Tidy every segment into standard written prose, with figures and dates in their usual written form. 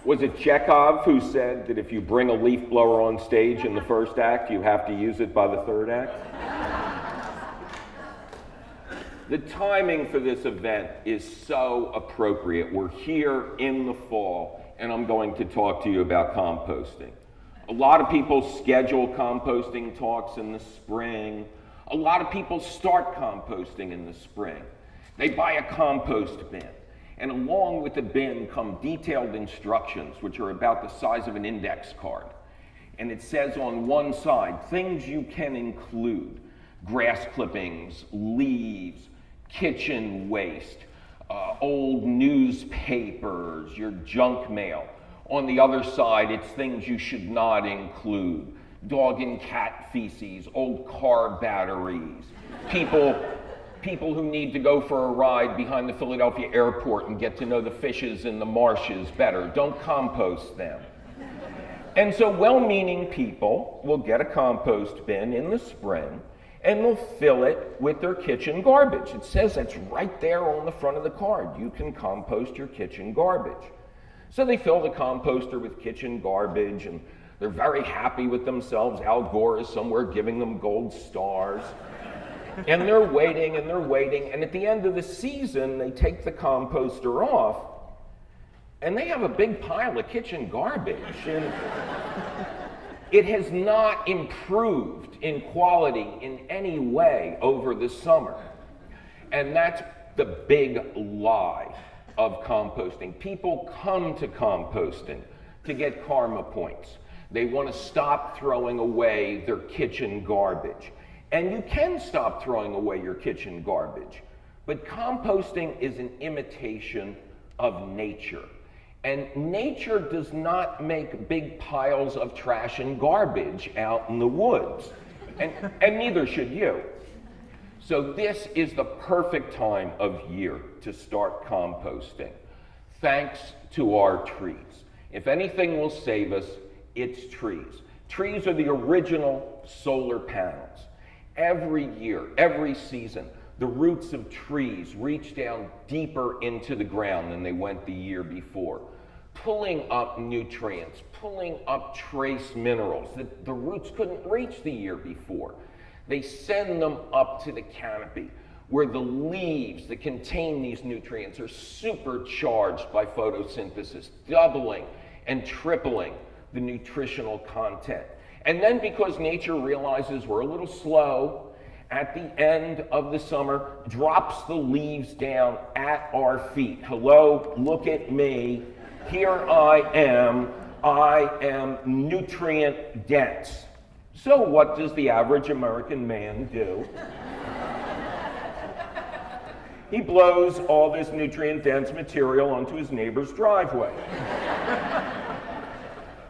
Was it Chekhov who said that if you bring a leaf blower on stage in the first act, you have to use it by the third act? The timing for this event is so appropriate. We're here in the fall, and I'm going to talk to you about composting. A lot of people schedule composting talks in the spring. A lot of people start composting in the spring. They buy a compost bin, and along with the bin come detailed instructions, which are about the size of an index card. And it says on one side, things you can include: grass clippings, leaves, kitchen waste, old newspapers, your junk mail. On the other side, it's things you should not include: dog and cat feces, old car batteries, people who need to go for a ride behind the Philadelphia airport and get to know the fishes in the marshes better. Don't compost them. And so well-meaning people will get a compost bin in the spring and they'll fill it with their kitchen garbage. It says it's right there on the front of the card. You can compost your kitchen garbage. So they fill the composter with kitchen garbage, and they're very happy with themselves. Al Gore is somewhere giving them gold stars. And they're waiting, and they're waiting, and at the end of the season, they take the composter off, and they have a big pile of kitchen garbage. And it has not improved in quality in any way over the summer. And that's the big lie of composting. People come to composting to get karma points. They want to stop throwing away their kitchen garbage. And you can stop throwing away your kitchen garbage. But composting is an imitation of nature. And nature does not make big piles of trash and garbage out in the woods. And neither should you. So this is the perfect time of year to start composting, thanks to our trees. If anything will save us, it's trees. Trees are the original solar panels. Every year, every season, the roots of trees reach down deeper into the ground than they went the year before, pulling up nutrients, pulling up trace minerals that the roots couldn't reach the year before. They send them up to the canopy, where the leaves that contain these nutrients are supercharged by photosynthesis, doubling and tripling the nutritional content. And then, because nature realizes we're a little slow, at the end of the summer, drops the leaves down at our feet. Hello, look at me. Here I am nutrient dense. So what does the average American man do? He blows all this nutrient dense material onto his neighbor's driveway.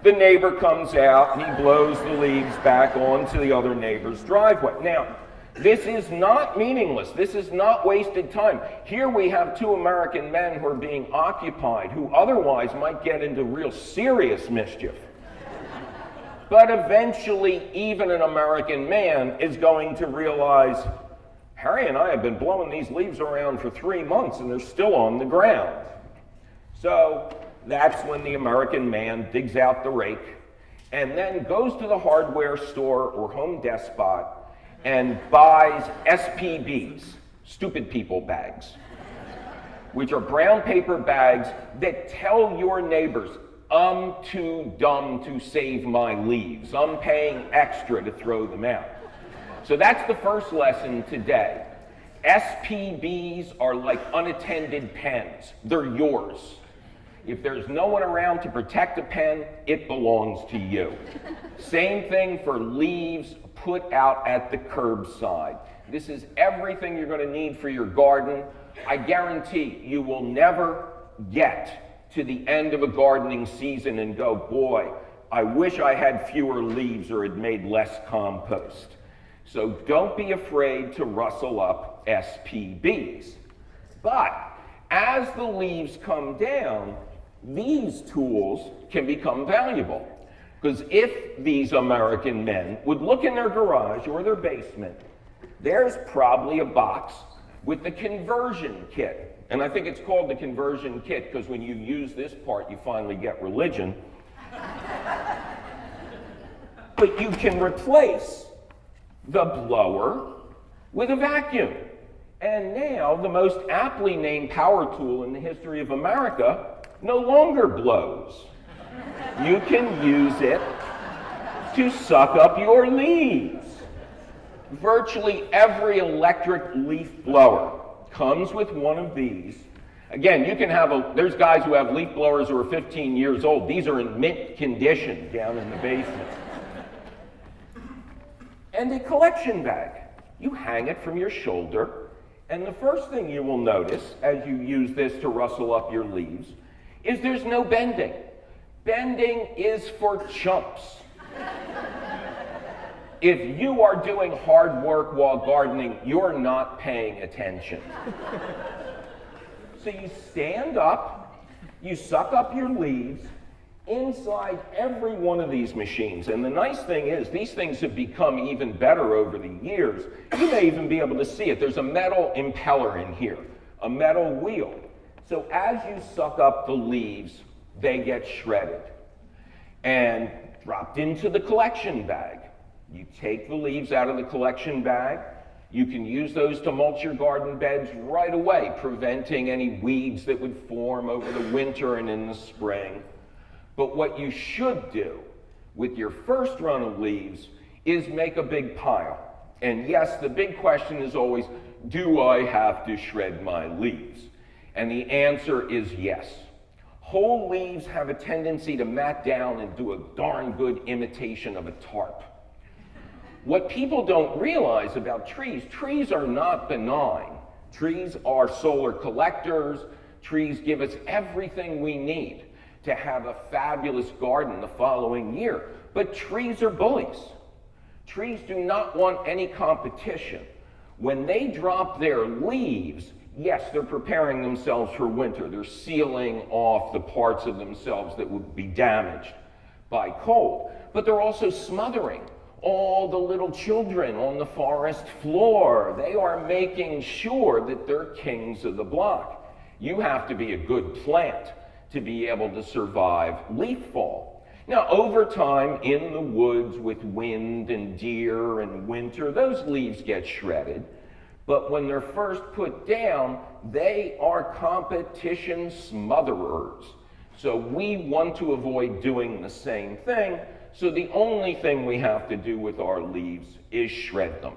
The neighbor comes out and he blows the leaves back onto the other neighbor's driveway. Now, this is not meaningless. This is not wasted time. Here we have two American men who are being occupied, who otherwise might get into real serious mischief. But eventually, even an American man is going to realize, Harry and I have been blowing these leaves around for 3 months and they're still on the ground. So that's when the American man digs out the rake and then goes to the hardware store or Home Depot and buys SPBs, stupid people bags, which are brown paper bags that tell your neighbors, I'm too dumb to save my leaves. I'm paying extra to throw them out. So that's the first lesson today. SPBs are like unattended pens. They're yours. If there's no one around to protect a pen, it belongs to you. Same thing for leaves put out at the curbside. This is everything you're going to need for your garden. I guarantee you will never get to the end of a gardening season and go, boy, I wish I had fewer leaves or had made less compost. So don't be afraid to rustle up SPBs. But as the leaves come down, these tools can become valuable. Because if these American men would look in their garage or their basement, there's probably a box with the conversion kit And I think it's called the conversion kit because when you use this part, you finally get religion. But you can replace the blower with a vacuum. And now the most aptly named power tool in the history of America no longer blows. You can use it to suck up your leaves. Virtually every electric leaf blower comes with one of these. Again, you can have there's guys who have leaf blowers who are 15 years old. These are in mint condition down in the basement. And a collection bag. You hang it from your shoulder, and the first thing you will notice as you use this to rustle up your leaves is there's no bending. Bending is for chumps. If you are doing hard work while gardening, you're not paying attention. So you stand up, you suck up your leaves inside every one of these machines. And the nice thing is, these things have become even better over the years. You may even be able to see it. There's a metal impeller in here, a metal wheel. So as you suck up the leaves, they get shredded and dropped into the collection bag. You take the leaves out of the collection bag. You can use those to mulch your garden beds right away, preventing any weeds that would form over the winter and in the spring. But what you should do with your first run of leaves is make a big pile. And yes, the big question is always, do I have to shred my leaves? And the answer is yes. Whole leaves have a tendency to mat down and do a darn good imitation of a tarp. What people don't realize about trees are not benign. Trees are solar collectors. Trees give us everything we need to have a fabulous garden the following year. But trees are bullies. Trees do not want any competition. When they drop their leaves, yes, they're preparing themselves for winter. They're sealing off the parts of themselves that would be damaged by cold. But they're also smothering all the little children on the forest floor. They are making sure that they're kings of the block. You have to be a good plant to be able to survive leaf fall. Now, over time, in the woods with wind and deer and winter, those leaves get shredded. But when they're first put down, they are competition smotherers. So we want to avoid doing the same thing. So the only thing we have to do with our leaves is shred them.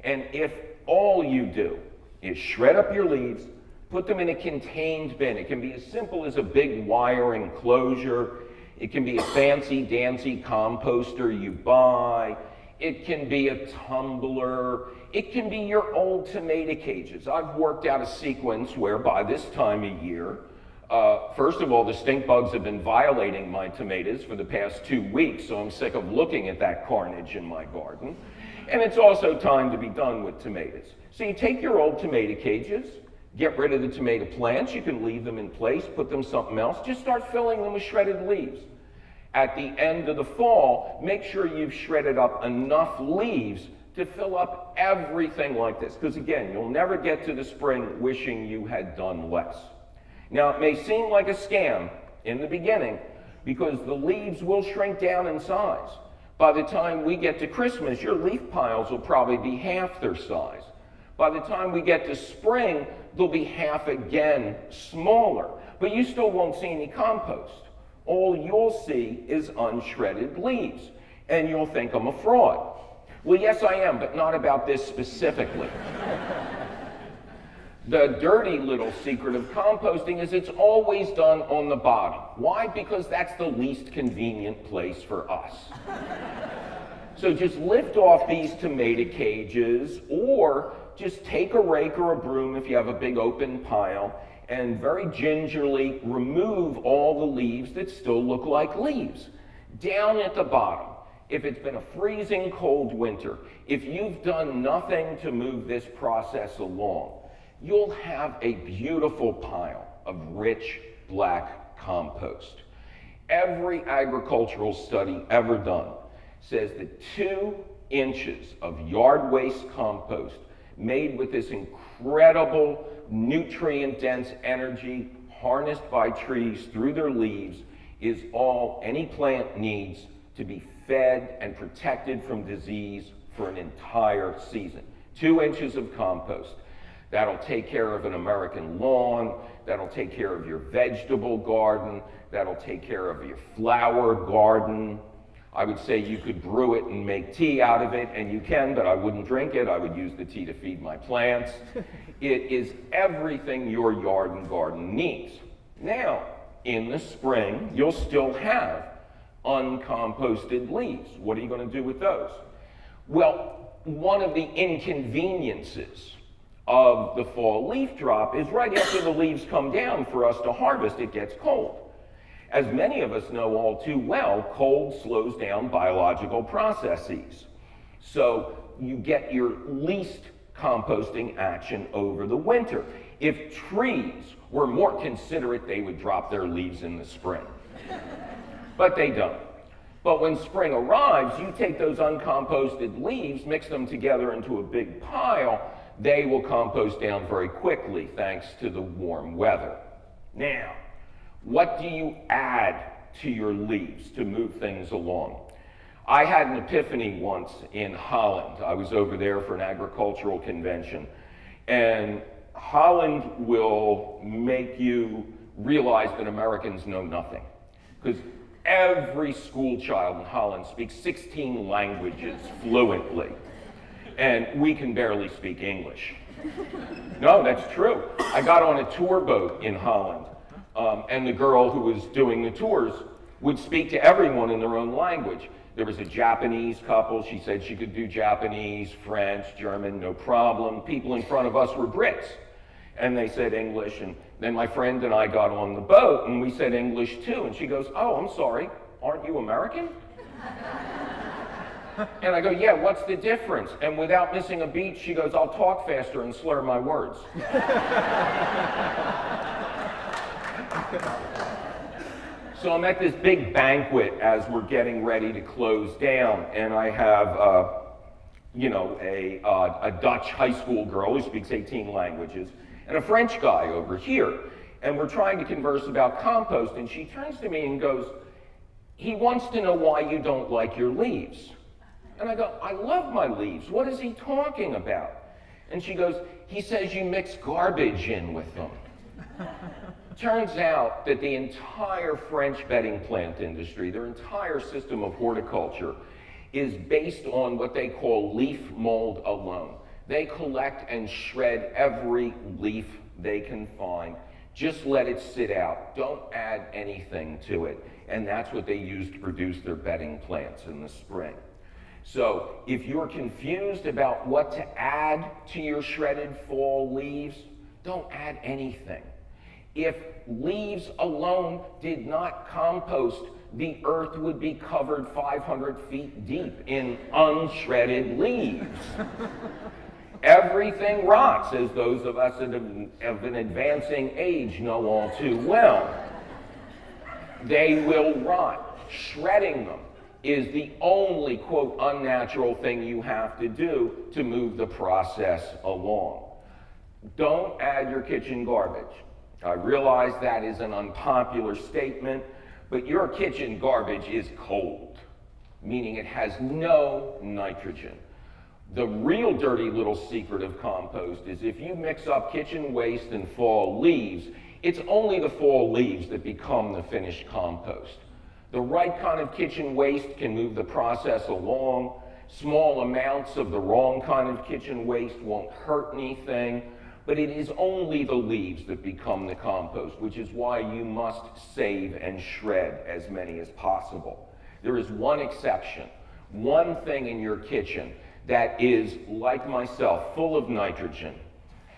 And if all you do is shred up your leaves, put them in a contained bin. It can be as simple as a big wire enclosure. It can be a fancy-dancy composter you buy. It can be a tumbler. It can be your old tomato cages. I've worked out a sequence where by this time of year, first of all, the stink bugs have been violating my tomatoes for the past 2 weeks, so I'm sick of looking at that carnage in my garden. And it's also time to be done with tomatoes. So you take your old tomato cages, get rid of the tomato plants. You can leave them in place, put them something else. Just start filling them with shredded leaves. At the end of the fall, make sure you've shredded up enough leaves to fill up everything like this. Because again, you'll never get to the spring wishing you had done less. Now, it may seem like a scam in the beginning because the leaves will shrink down in size. By the time we get to Christmas, your leaf piles will probably be half their size. By the time we get to spring, they'll be half again smaller, but you still won't see any compost. All you'll see is unshredded leaves, and you'll think I'm a fraud. Well, yes, I am, but not about this specifically. The dirty little secret of composting is it's always done on the bottom. Why? Because that's the least convenient place for us. So just lift off these tomato cages, or just take a rake or a broom if you have a big open pile, and very gingerly remove all the leaves that still look like leaves. Down at the bottom, if it's been a freezing cold winter, if you've done nothing to move this process along, you'll have a beautiful pile of rich black compost. Every agricultural study ever done says that 2 inches of yard waste compost made with this incredible nutrient-dense energy harnessed by trees through their leaves, is all any plant needs to be fed and protected from disease for an entire season. 2 inches of compost. That'll take care of an American lawn, that'll take care of your vegetable garden, that'll take care of your flower garden. I would say you could brew it and make tea out of it, and you can, but I wouldn't drink it. I would use the tea to feed my plants. It is everything your yard and garden needs. Now, in the spring, you'll still have uncomposted leaves. What are you going to do with those? Well, one of the inconveniences of the fall leaf drop is right after the leaves come down for us to harvest, it gets cold. As many of us know all too well, cold slows down biological processes. So you get your least composting action over the winter. If trees were more considerate, they would drop their leaves in the spring. But they don't. But when spring arrives, you take those uncomposted leaves, mix them together into a big pile, they will compost down very quickly thanks to the warm weather. Now, what do you add to your leaves to move things along? I had an epiphany once in Holland. I was over there for an agricultural convention, and Holland will make you realize that Americans know nothing. Because every school child in Holland speaks 16 languages fluently, and we can barely speak English. No, that's true. I got on a tour boat in Holland, and the girl who was doing the tours would speak to everyone in their own language. There was a Japanese couple. She said she could do Japanese, French, German, no problem. People in front of us were Brits, and they said English. And then my friend and I got on the boat, and we said English too. And she goes, "Oh, I'm sorry, aren't you American?" And I go, "Yeah, what's the difference?" And without missing a beat, she goes, "I'll talk faster and slur my words." So I'm at this big banquet as we're getting ready to close down, and I have, a Dutch high school girl who speaks 18 languages, and a French guy over here, and we're trying to converse about compost, and she turns to me and goes, "He wants to know why you don't like your leaves." And I go, "I love my leaves. What is he talking about?" And she goes, "He says you mix garbage in with them." Turns out that the entire French bedding plant industry, their entire system of horticulture, is based on what they call leaf mold alone. They collect and shred every leaf they can find. Just let it sit out. Don't add anything to it. And that's what they use to produce their bedding plants in the spring. So if you're confused about what to add to your shredded fall leaves, don't add anything. If leaves alone did not compost, the earth would be covered 500 feet deep in unshredded leaves. Everything rots, as those of us of an advancing age know all too well. They will rot. Shredding them is the only, quote, unnatural thing you have to do to move the process along. Don't add your kitchen garbage. I realize that is an unpopular statement, but your kitchen garbage is cold, meaning it has no nitrogen. The real dirty little secret of compost is if you mix up kitchen waste and fall leaves, it's only the fall leaves that become the finished compost. The right kind of kitchen waste can move the process along. Small amounts of the wrong kind of kitchen waste won't hurt anything. But it is only the leaves that become the compost, which is why you must save and shred as many as possible. There is one exception, one thing in your kitchen that is, like myself, full of nitrogen,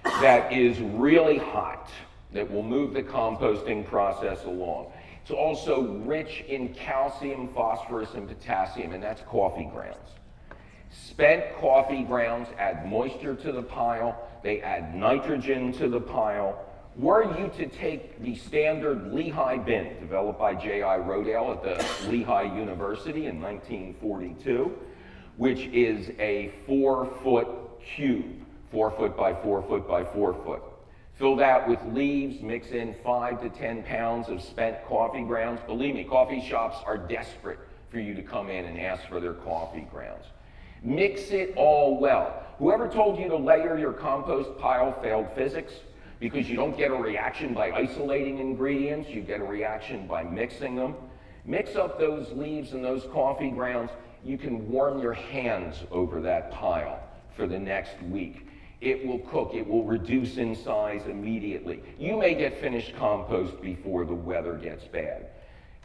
that is really hot, that will move the composting process along. It's also rich in calcium, phosphorus, and potassium, and that's coffee grounds. Spent coffee grounds add moisture to the pile. They add nitrogen to the pile. Were you to take the standard Lehigh bin developed by J.I. Rodale at the Lehigh University in 1942, which is a 4-foot cube 4 foot by 4 foot by 4 foot. Fill that with leaves, mix in 5 to 10 pounds of spent coffee grounds. Believe me, coffee shops are desperate for you to come in and ask for their coffee grounds. Mix it all well. Whoever told you to layer your compost pile failed physics, because you don't get a reaction by isolating ingredients, you get a reaction by mixing them. Mix up those leaves and those coffee grounds. You can warm your hands over that pile for the next week. It will cook, it will reduce in size immediately. You may get finished compost before the weather gets bad.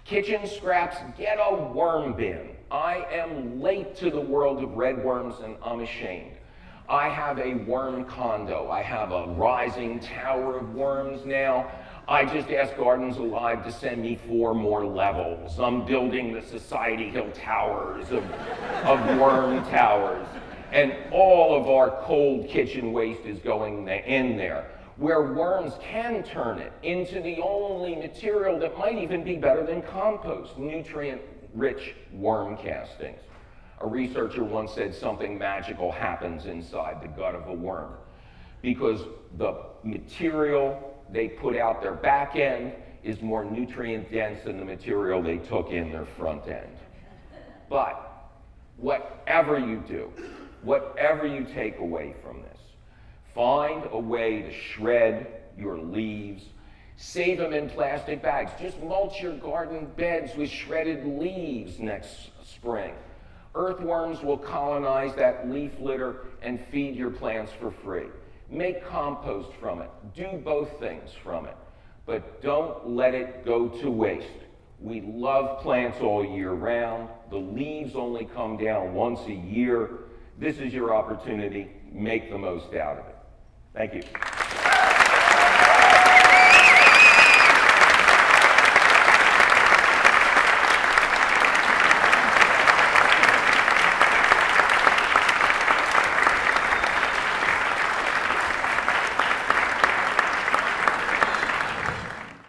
Kitchen scraps, get a worm bin. I am late to the world of red worms and I'm ashamed. I have a worm condo. I have a rising tower of worms now. I just asked Gardens Alive to send me 4 more levels. I'm building the Society Hill towers of worm towers. And all of our cold kitchen waste is going in there, where worms can turn it into the only material that might even be better than compost, nutrient-rich worm castings. A researcher once said something magical happens inside the gut of a worm because the material they put out their back end is more nutrient dense than the material they took in their front end. But whatever you do, whatever you take away from this, find a way to shred your leaves. Save them in plastic bags. Just mulch your garden beds with shredded leaves next spring. Earthworms will colonize that leaf litter and feed your plants for free. Make compost from it. Do both things from it. But don't let it go to waste. We love plants all year round. The leaves only come down once a year. This is your opportunity. Make the most out of it. Thank you.